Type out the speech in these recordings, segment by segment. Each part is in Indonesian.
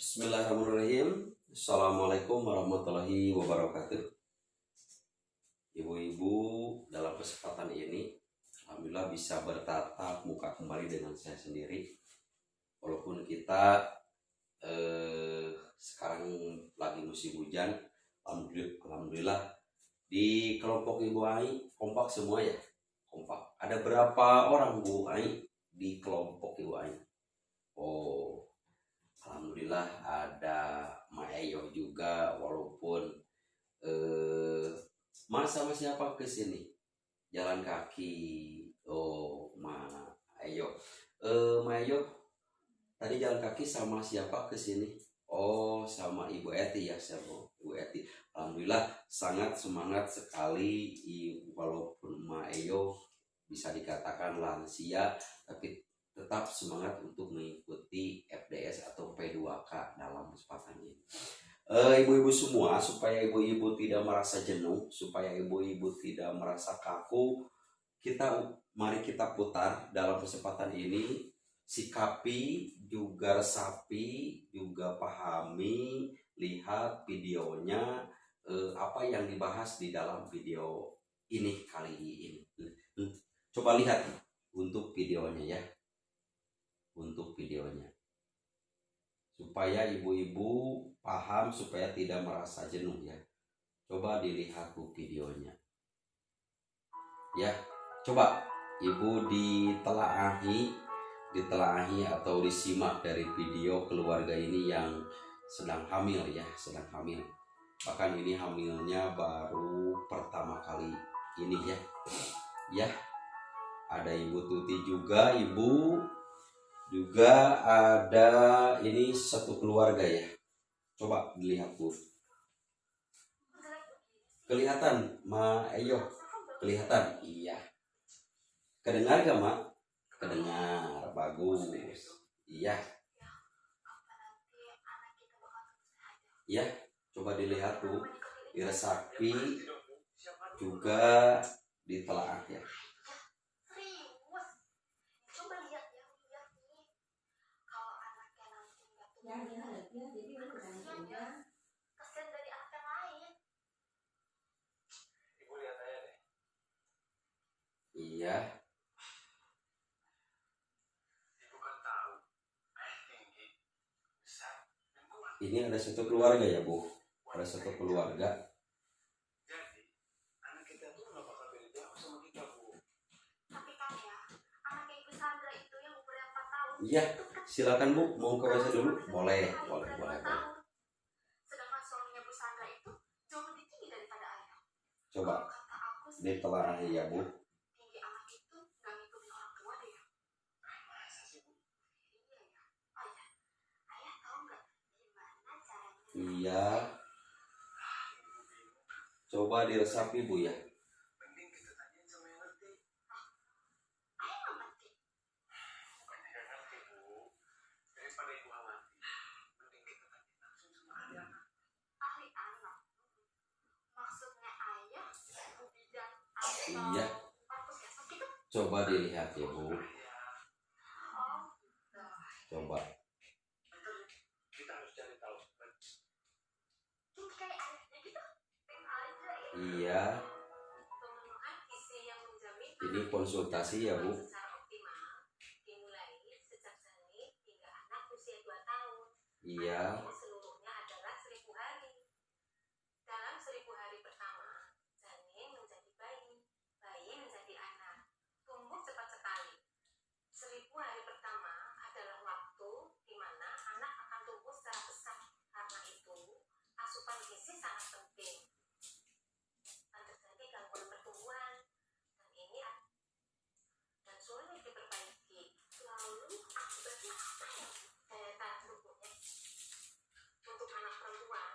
Bismillahirrahmanirrahim. Assalamualaikum warahmatullahi wabarakatuh. Ibu-ibu, dalam kesempatan ini alhamdulillah bisa bertatap muka kembali dengan saya sendiri. Walaupun kita sekarang lagi musim hujan, alhamdulillah di kelompok Ibu Ai kompak semua ya. Kompak. Ada berapa orang Bu Ai di kelompok Ibu Ai? Oh, alhamdulillah ada Ma Eyo juga, walaupun sama siapa ke sini? Jalan kaki. Oh, Ma Eyo. Ma Eyo tadi jalan kaki sama siapa ke sini? Oh, sama Ibu Eti ya, sama Ibu Eti. Alhamdulillah sangat semangat sekali, walaupun Ma Eyo bisa dikatakan lansia, tapi tetap semangat untuk mengikuti FDS atau P2K dalam kesempatan ini. Ibu-ibu semua, supaya ibu-ibu tidak merasa jenuh, supaya ibu-ibu tidak merasa kaku, mari kita putar dalam kesempatan ini. Sikapi, juga resapi, juga pahami, lihat videonya, apa yang dibahas di dalam video ini kali ini. Coba lihat untuk videonya ya. Untuk videonya, supaya ibu-ibu paham, supaya tidak merasa jenuh ya. Coba dilihat bu videonya ya. Coba ibu ditelaah atau disimak dari video keluarga ini yang sedang hamil ya, sedang hamil. Bahkan ini hamilnya baru pertama kali ini ya. Ya, ada Ibu Tuti juga, Ibu juga ada, ini satu keluarga ya. Coba dilihat bu. Kelihatan Ma Eyo? Kelihatan? Iya. Kedengar gak Ma? Kedengar, bagus. Iya. Iya, coba dilihat bu. Diresapi juga ditelaah ya. Ibu lihat aja deh. Iya. Ibu kan tahu, tinggi, besar, dan kuat. Ini ada satu keluarga ya bu. Ada satu keluarga. Jadi, anak kita tuh nggak bakal beda jauh sama kita bu. Tapi kan ya, anak Ibu Sandra itu yang umurnya 4 tahun. Iya, silakan bu. Mau ke WC dulu? Boleh. Sedangkan suaminya Bu Sandra itu jauh lebih tinggi daripada ayah. Coba Kalau kata aku sih, ditelaah ya bu. tinggi anak itu nggak ngikutin orang tua deh ya. Masa sih bu? Iya ya. Ayah tahu nggak gimana caranya? Iya. Ibu bingung. Coba diresapi bu ya. Mending kita tanyain sama yang ngerti. Ayah nggak ngerti. Bukannya nggak ngerti bu. Daripada ibu khawatir, mending kita tanyain langsung sama ahli anak. Ahli anak. Maksudnya ayah ibu bidan atau Iya. puskesmas gitu? Coba dilihat ya bu. Oh, Coba. Kita harus cari tahu. ini kayak ayahnya gitu. Tim aja ya. Iya. Pemenuhan gizi yang menjamin Ini konsultasi ya bu. secara optimal dimulai sejak janin hingga anak usia 2 tahun. Iya. Ini seluruhnya adalah 1000 hari. Dalam 1000 hari pertama, janin menjadi bayi, bayi menjadi anak, tumbuh cepat sekali. 1000 hari pertama adalah waktu di mana anak akan tumbuh secara pesat. Karena itu, asupan gizi sangat penting. Akan terjadi gangguan pertumbuhan, dan ini dan sulit diperbaiki. Lalu akibatnya apa ya? Daya tahan tubuhnya untuk anak perempuan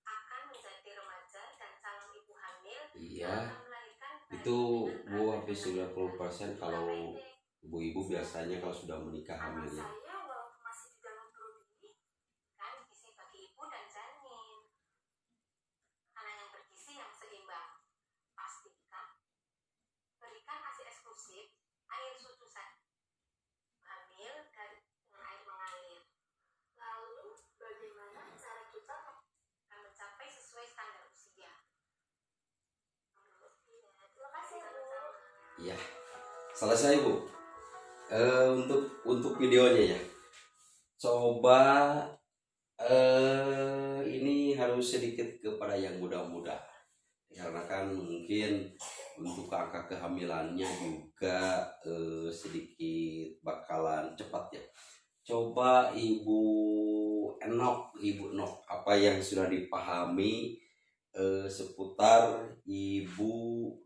akan menjadi remaja dan calon ibu hamil Iya. akan melahirkan bayi Itu dengan bu berat hampir badan 90% kalau pendek. ibu-ibu biasanya kalau sudah menikah Anak hamilnya. saya walaupun masih di dalam perut ini kan gizi bagi ibu dan janin. Anak yang bergizi yang seimbang. Pastikan berikan ASI eksklusif, air susu hamil dan dengan air mengalir. Lalu bagaimana Selesai Bu. Untuk videonya ya. Coba ini harus sedikit kepada yang muda-muda. Karena kan mungkin untuk angka kehamilannya juga sedikit bakalan cepat ya. Coba Ibu Enok, apa yang sudah dipahami seputar Ibu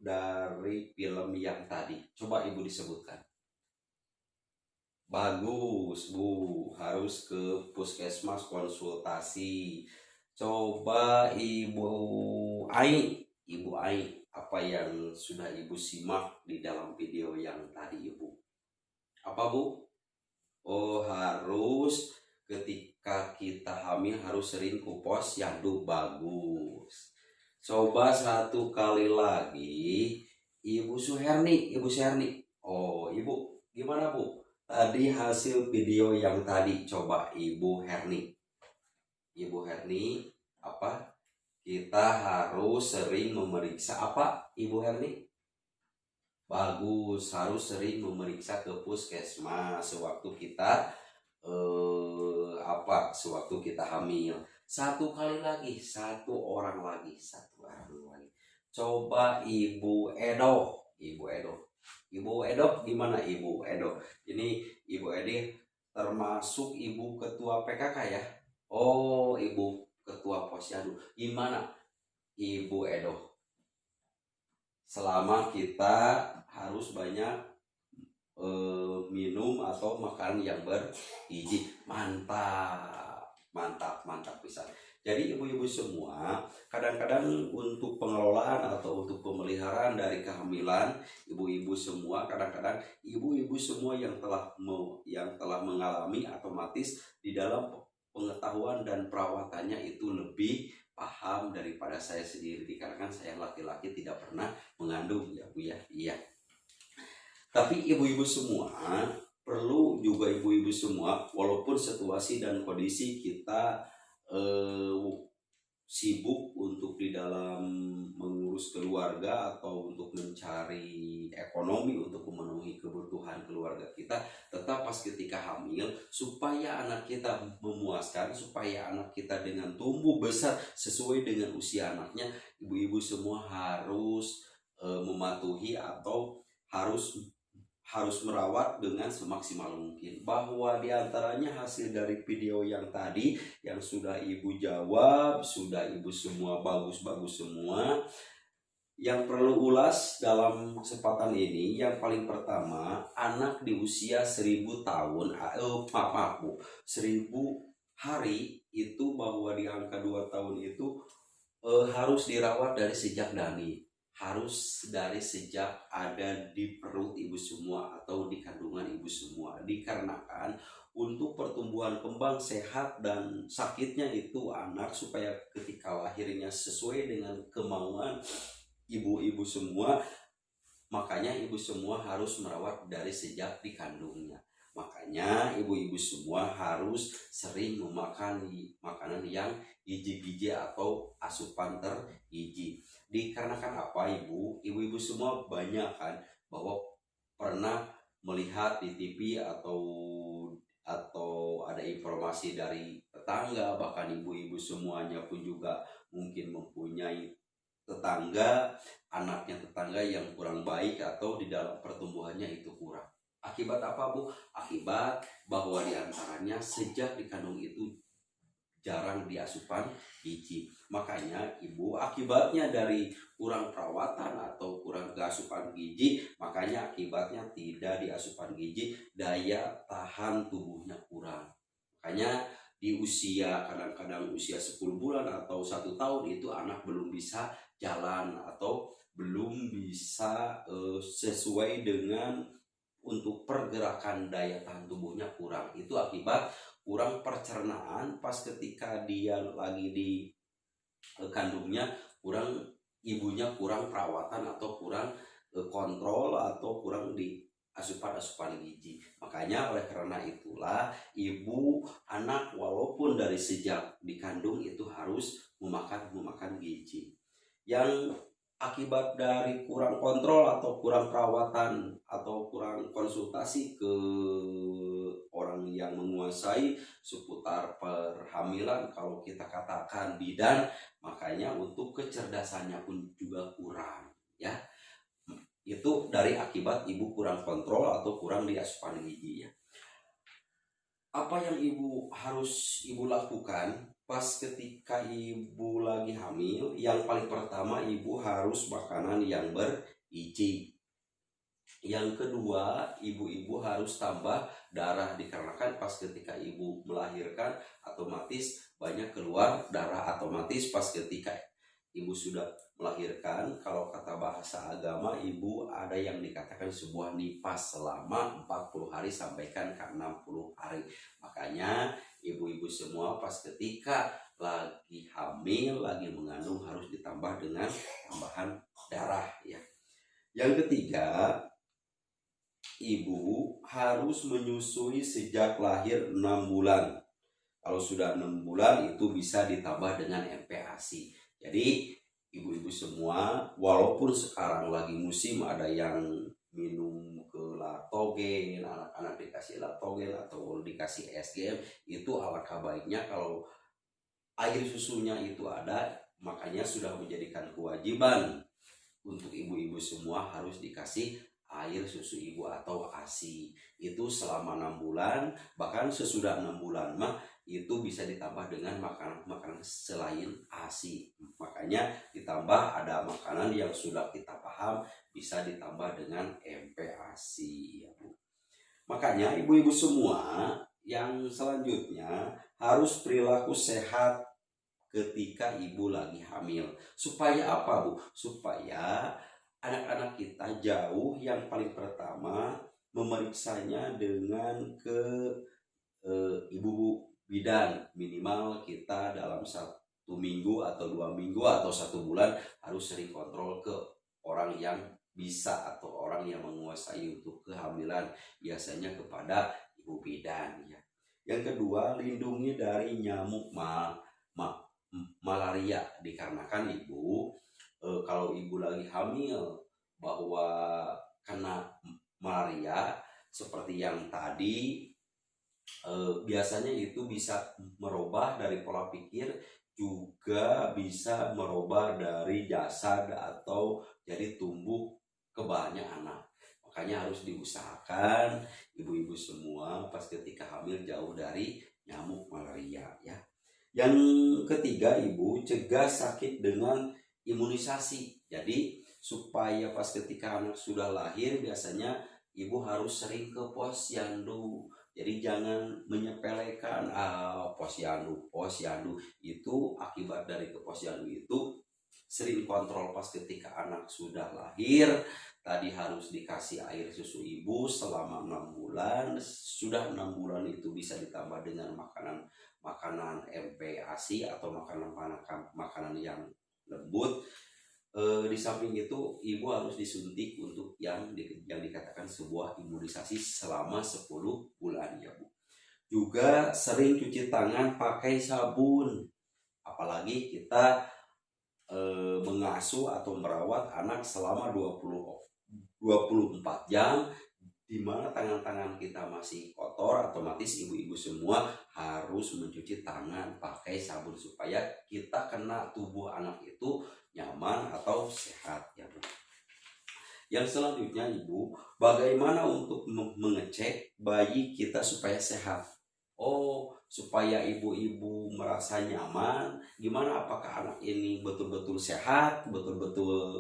dari film yang tadi? Coba Ibu disebutkan. Bagus Bu, harus ke puskesmas konsultasi. Coba Ibu Ai, apa yang sudah Ibu simak di dalam video yang tadi Ibu? Apa Bu? Oh, harus ketika kita hamil harus sering ke posyandu. Bagus. Coba satu kali lagi Ibu Suherni. Oh, Ibu gimana Bu? Tadi hasil video yang tadi, coba Ibu Herni, apa? Kita harus sering memeriksa apa, Ibu Herni? Bagus, harus sering memeriksa ke puskesmas sewaktu kita sewaktu kita hamil. Satu orang lagi. Coba Ibu Edo. Ibu Edo gimana Ibu Edo? Ini Ibu Edi termasuk Ibu Ketua PKK ya? Oh, Ibu Ketua Posyandu. Gimana Ibu Edo? Selama kita harus banyak minum atau makan yang bergizi. Mantap bisa. Jadi ibu-ibu semua, kadang-kadang untuk pengelolaan atau untuk pemeliharaan dari kehamilan, ibu-ibu semua kadang-kadang ibu-ibu semua yang telah mengalami otomatis di dalam pengetahuan dan perawatannya itu lebih paham daripada saya sendiri, dikarenakan saya laki-laki tidak pernah mengandung ya Bu ya. Iya. Tapi ibu-ibu semua perlu juga ibu-ibu semua, walaupun situasi dan kondisi kita sibuk untuk di dalam mengurus keluarga atau untuk mencari ekonomi untuk memenuhi kebutuhan keluarga kita, tetap pas ketika hamil supaya anak kita memuaskan, supaya anak kita dengan tumbuh besar sesuai dengan usia anaknya, ibu-ibu semua harus mematuhi atau harus merawat dengan semaksimal mungkin. Bahwa diantaranya hasil dari video yang tadi yang sudah Ibu jawab, sudah Ibu semua bagus-bagus semua. Yang perlu ulas dalam kesempatan ini, yang paling pertama, anak di usia 1000 tahun, 1000 hari itu, bahwa di angka 2 tahun itu harus dirawat dari sejak dini. Harus dari sejak ada di perut ibu semua atau di kandungan ibu semua, dikarenakan untuk pertumbuhan kembang sehat dan sakitnya itu anak, supaya ketika lahirnya sesuai dengan kemauan ibu-ibu semua, makanya ibu semua harus merawat dari sejak dikandungnya. Makanya ibu-ibu semua harus sering memakan makanan yang gizi-gizi atau asupan tergizi. Dikarenakan apa ibu-ibu semua banyak kan bahwa pernah melihat di TV atau ada informasi dari tetangga, bahkan ibu-ibu semuanya pun juga mungkin mempunyai tetangga, anaknya tetangga yang kurang baik atau di dalam pertumbuhannya itu kurang. Akibat apa Bu? Akibat bahwa diantaranya sejak dikandung itu jarang diasupan gizi. Makanya ibu, akibatnya dari kurang perawatan atau kurang keasupan gizi, makanya akibatnya tidak diasupan gizi, daya tahan tubuhnya kurang. Makanya di usia kadang-kadang usia 10 bulan atau 1 tahun itu anak belum bisa jalan atau belum bisa sesuai dengan untuk pergerakan, daya tahan tubuhnya kurang. Itu akibat kurang pencernaan pas ketika dia lagi di kandungnya, ibunya kurang perawatan atau kurang kontrol atau kurang di asupan gizi. Makanya oleh karena itulah ibu anak walaupun dari sejak dikandung itu harus memakan gizi. Yang akibat dari kurang kontrol atau kurang perawatan atau kurang konsultasi ke orang yang menguasai seputar perhamilan, kalau kita katakan bidan, makanya untuk kecerdasannya pun juga kurang ya. Itu dari akibat ibu kurang kontrol atau kurang diasupan gizi ya. Apa yang harus ibu lakukan pas ketika ibu lagi hamil? Yang paling pertama, ibu harus makanan yang bergizi. Yang kedua, ibu-ibu harus tambah darah, dikarenakan pas ketika ibu melahirkan otomatis banyak keluar darah, otomatis pas ketika ibu sudah melahirkan, kalau kata bahasa agama, ibu ada yang dikatakan sebuah nifas selama 40 hari sampaikan ke 60 hari. Makanya ibu-ibu semua pas ketika lagi hamil, lagi mengandung harus ditambah dengan tambahan darah ya. Yang ketiga, ibu harus menyusui sejak lahir 6 bulan. Kalau sudah 6 bulan itu bisa ditambah dengan MPASI. Jadi ibu-ibu semua, walaupun sekarang lagi musim ada yang minum ke latogen, anak-anak dikasih latogen atau dikasih SGM, itu alangkah baiknya kalau air susunya itu ada. Makanya sudah menjadikan kewajiban untuk ibu-ibu semua harus dikasih air susu ibu atau ASI itu selama 6 bulan. Bahkan sesudah 6 bulan mah itu bisa ditambah dengan makanan selain ASI. Makanya ditambah ada makanan yang sudah kita paham bisa ditambah dengan MPASI ya Bu. Makanya ibu-ibu semua yang selanjutnya harus perilaku sehat ketika ibu lagi hamil. Supaya apa Bu? Supaya anak-anak kita jauh, yang paling pertama memeriksanya dengan ke ibu bidan. Minimal kita dalam 1 minggu atau 2 minggu atau 1 bulan harus sering kontrol ke orang yang bisa atau orang yang menguasai untuk kehamilan, biasanya kepada ibu bidan ya. Yang kedua, lindungi dari nyamuk malaria, dikarenakan ibu kalau ibu lagi hamil bahwa kena malaria seperti yang tadi, biasanya itu bisa merubah dari pola pikir, juga bisa merubah dari jasad atau jadi tumbuh kebalnya anak. Makanya harus diusahakan ibu-ibu semua pas ketika hamil jauh dari nyamuk malaria ya. Yang ketiga, ibu cegah sakit dengan imunisasi. Jadi supaya pas ketika anak sudah lahir, biasanya ibu harus sering ke posyandu. Jadi jangan menyepelekan posyandu itu, akibat dari ke posyandu itu sering kontrol pas ketika anak sudah lahir. Tadi harus dikasih air susu ibu selama 6 bulan. Sudah 6 bulan itu bisa ditambah dengan makanan MPASI atau makanan yang lembut. Di samping itu ibu harus disuntik untuk yang dikatakan sebuah imunisasi selama 10 bulan ya Bu. Juga sering cuci tangan pakai sabun, apalagi kita mengasuh atau merawat anak selama 24 jam, di mana tangan-tangan kita masih kotor, otomatis ibu-ibu semua harus mencuci tangan pakai sabun supaya kita kena tubuh anak itu nyaman atau sehat ya Bu. Yang selanjutnya ibu, bagaimana untuk mengecek bayi kita supaya sehat? Supaya ibu-ibu merasa nyaman, gimana apakah anak ini betul-betul sehat, betul-betul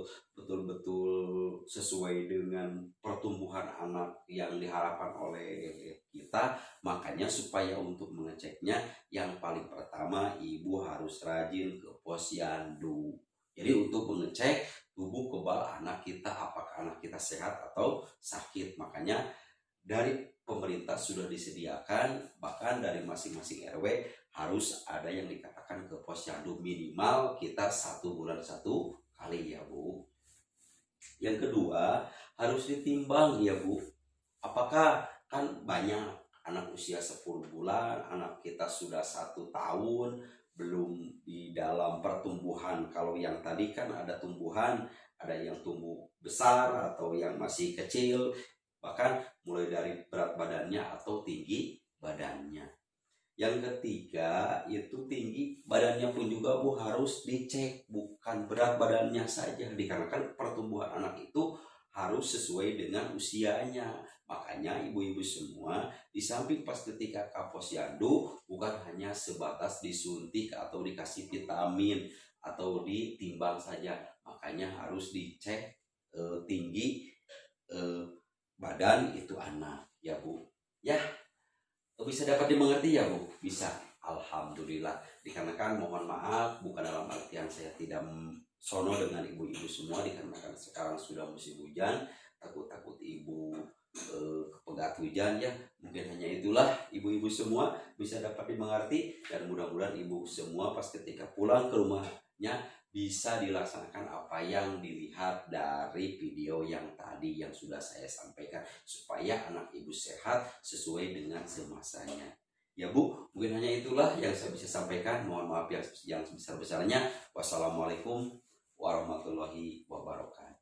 sesuai dengan pertumbuhan anak yang diharapkan oleh kita. Makanya supaya untuk mengeceknya, yang paling pertama ibu harus rajin ke posyandu. Jadi untuk mengecek tubuh kebal anak kita, apakah anak kita sehat atau sakit. Makanya dari pemerintah sudah disediakan, bahkan dari masing-masing RW harus ada yang dikatakan ke posyandu, minimal kita 1 bulan 1 kali ya Bu. Yang kedua, harus ditimbang ya Bu. Apakah kan banyak anak usia 10 bulan, anak kita sudah 1 tahun, belum di dalam pertumbuhan. Kalau yang tadi kan ada tumbuhan, ada yang tumbuh besar atau yang masih kecil, bahkan mulai dari berat badannya atau tinggi badannya. Yang ketiga itu tinggi badannya pun juga Bu harus dicek, bukan berat badannya saja, dikarenakan pertumbuhan anak itu harus sesuai dengan usianya. Makanya ibu-ibu semua di samping pas ketika ke posyandu bukan hanya sebatas disuntik atau dikasih vitamin atau ditimbang saja, makanya harus dicek tinggi badan itu anak ya Bu. Ya, bisa dapat dimengerti ya Bu? Bisa. Alhamdulillah. Dikarenakan mohon maaf bukan dalam artian saya tidak sono dengan ibu-ibu semua, dikarenakan sekarang sudah musim hujan, takut ibu kepegat hujan ya. Mungkin hanya itulah ibu-ibu semua bisa dapat dimengerti, dan mudah-mudahan ibu semua pas ketika pulang ke rumahnya bisa dilaksanakan apa yang dilihat dari video yang tadi yang sudah saya sampaikan, supaya anak ibu sehat sesuai dengan semasanya. Ya Bu, mungkin hanya itulah yang saya bisa sampaikan. Mohon maaf yang sebesar-besarnya. Wassalamualaikum warahmatullahi wabarakatuh.